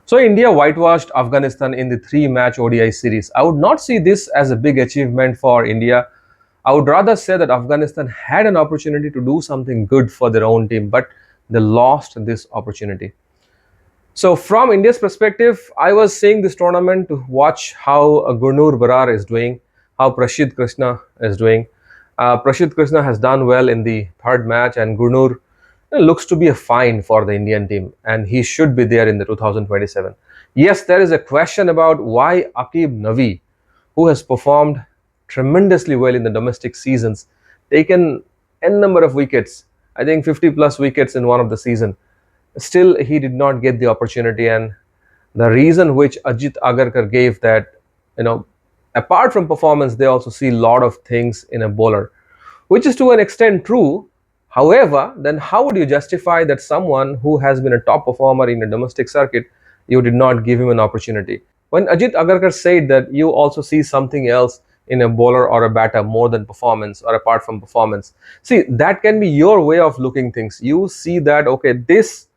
So India whitewashed Afghanistan in the three-match ODI series. I would not see this as a big achievement for India. I would rather say that Afghanistan had an opportunity to do something good for their own team, but they lost this opportunity. So from India's perspective, I was seeing this tournament to watch how Gurnur Barar is doing, how Prashid Krishna is doing. Prashid Krishna has done well in the third match, and Gurnur looks to be a fine for the Indian team, and he should be there in the 2027. Yes, there is a question about why Aqib Navi, who has performed tremendously well in the domestic seasons, taken n number of wickets, I think 50 plus wickets in one of the season. Still, he did not get the opportunity, and the reason which Ajit Agarkar gave that, apart from performance, they also see a lot of things in a bowler, which is to an extent true. However, then how would you justify that someone who has been a top performer in a domestic circuit, you did not give him an opportunity? When Ajit Agarkar said that you also see something else in a bowler or a batter more than performance or apart from performance. See, that can be your way of looking things. You see that, okay, this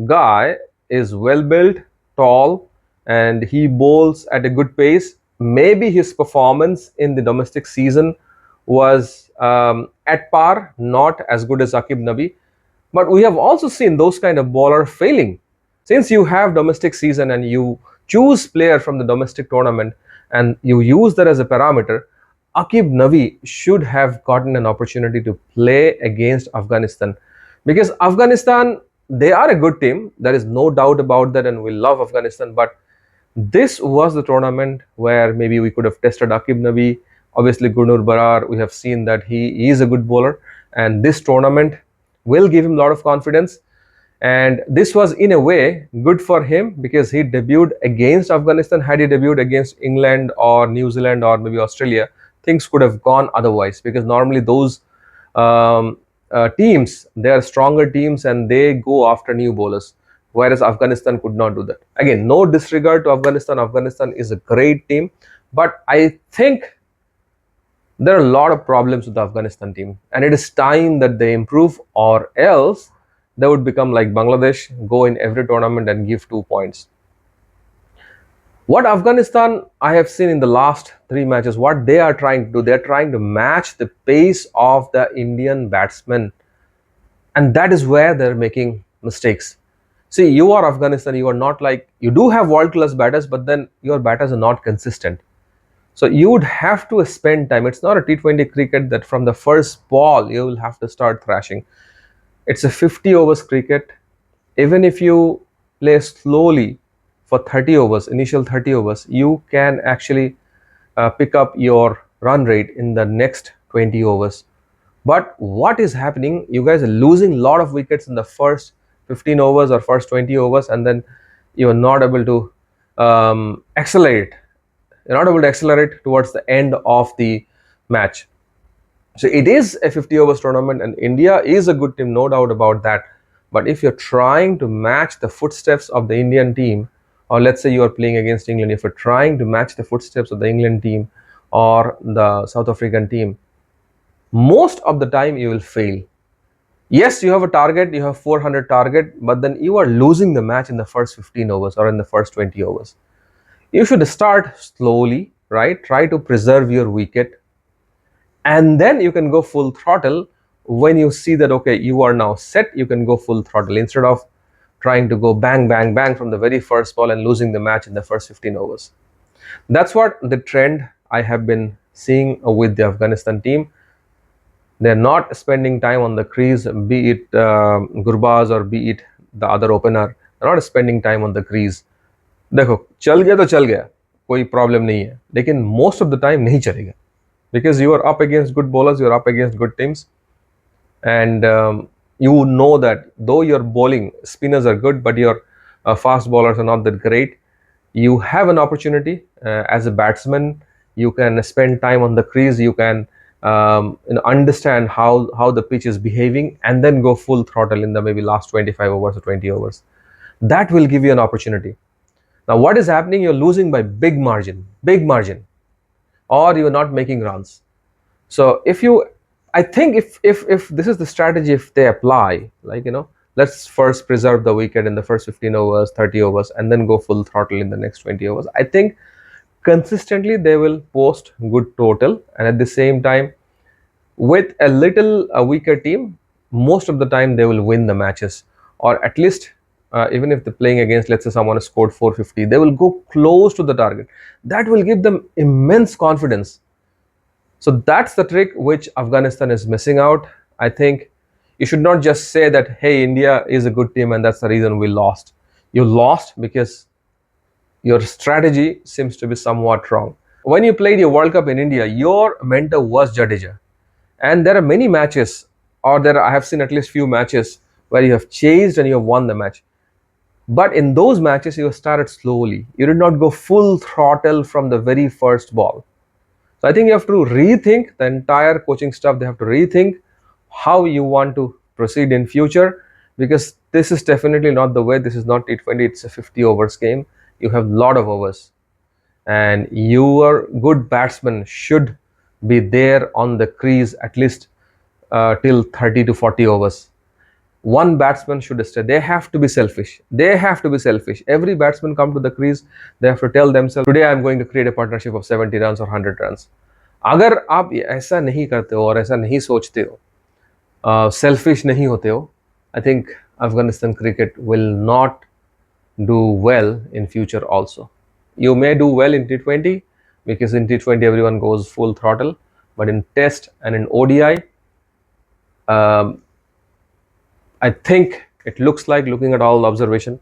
guy is well built, tall, and he bowls at a good pace. Maybe his performance in the domestic season was at par, not as good as Aqib Nabi. But we have also seen those kind of bowler failing. Since you have domestic season and you choose player from the domestic tournament and you use that as a parameter, Aqib Navi should have gotten an opportunity to play against Afghanistan, because Afghanistan, they are a good team. There is no doubt about that, and we love Afghanistan. But this was the tournament where maybe we could have tested Aqib Nabi. Obviously, Gurnur Barar, we have seen that he is a good bowler, and this tournament will give him a lot of confidence. And this was, in a way, good for him because he debuted against Afghanistan. Had he debuted against England or New Zealand or maybe Australia, things could have gone otherwise, because normally those teams, they are stronger teams and they go after new bowlers, whereas Afghanistan could not do that. Again, no disregard to Afghanistan. Afghanistan is a great team, but I think there are a lot of problems with the Afghanistan team, and it is time that they improve, or else they would become like Bangladesh, go in every tournament and give 2 points. What Afghanistan I have seen in the last three matches, what they are trying to do, they are trying to match the pace of the Indian batsmen, and that is where they're making mistakes. See, you are Afghanistan, you are not like, you do have world class batters, but then your batters are not consistent. So you would have to spend time. It's not a T20 cricket that from the first ball you will have to start thrashing. It's a 50 overs cricket. Even if you play slowly for 30 overs, initial 30 overs, you can actually pick up your run rate in the next 20 overs. But what is happening? You guys are losing a lot of wickets in the first 15 overs or first 20 overs, and then you are not able to accelerate. You're not able to accelerate towards the end of the match. So it is a 50 overs tournament, and India is a good team, no doubt about that. But if you're trying to match the footsteps of the Indian team, or let's say you are playing against England, if you're trying to match the footsteps of the England team or the South African team, most of the time you will fail. Yes, you have a target, you have 400 target, but then you are losing the match in the first 15 overs or in the first 20 overs. You should start slowly, right? Try to preserve your wicket, and then you can go full throttle when you see that, okay, you are now set. You can go full throttle instead of trying to go bang bang bang from the very first ball and losing the match in the first 15 overs. That's what the trend I have been seeing with the Afghanistan team. They're not spending time on the crease, be it Gurbaz or be it the other opener. They're not spending time on the crease. देखो, चल गया तो चल गया, कोई problem नहीं है, लेकिन मोस्ट ऑफ द टाइम नहीं चलेगा, because you are up against good bowlers, you are up against good teams, and you know that though your bowling spinners are good, but your fast bowlers are not that great. You have an opportunity as a batsman. You can spend time on the crease. You can understand how the pitch is behaving, and then go full throttle in the maybe last 25 overs or 20 overs. That will give you an opportunity. Now, what is happening? You're losing by big margin, or you're not making runs. So if you, I think if this is the strategy, if they apply, like, let's first preserve the wicket in the first 15 overs, 30 overs, and then go full throttle in the next 20 overs. I think consistently they will post good total, and at the same time, with a little weaker team, most of the time they will win the matches, or at least even if they're playing against, let's say, someone has scored 450, they will go close to the target. That will give them immense confidence. So that's the trick which Afghanistan is missing out. I think you should not just say that, hey, India is a good team and that's the reason we lost. You lost because your strategy seems to be somewhat wrong. When you played your World Cup in India, your mentor was Jadeja. And there are many matches, or there I have seen at least few matches where you have chased and you have won the match. But in those matches, you started slowly. You did not go full throttle from the very first ball. So I think you have to rethink the entire coaching staff. They have to rethink how you want to proceed in future, because this is definitely not the way. This is not T20. It's a 50 overs game. You have a lot of overs, and your good batsman should be there on the crease at least till 30 to 40 overs. One batsman should stay. They have to be selfish. They have to be selfish. Every batsman come to the crease, they have to tell themselves, today I am going to create a partnership of 70 runs or 100 runs. अगर आप ऐसा नहीं करते हो और ऐसा नहीं सोचते हो, selfish नहीं होते हो, I think Afghanistan cricket will not do well in future also. You may do well in T20, because in T20 everyone goes full throttle, but in Test and in ODI, um, I think it looks like, looking at all observation,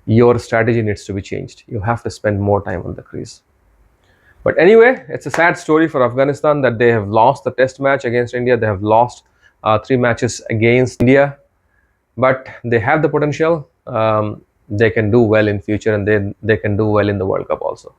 your strategy needs to be changed. You have to spend more time on the crease. But anyway, it's a sad story for Afghanistan that they have lost the test match against India. They have lost 3 matches against India, but they have the potential. They can do well in future, and they can do well in the World Cup also.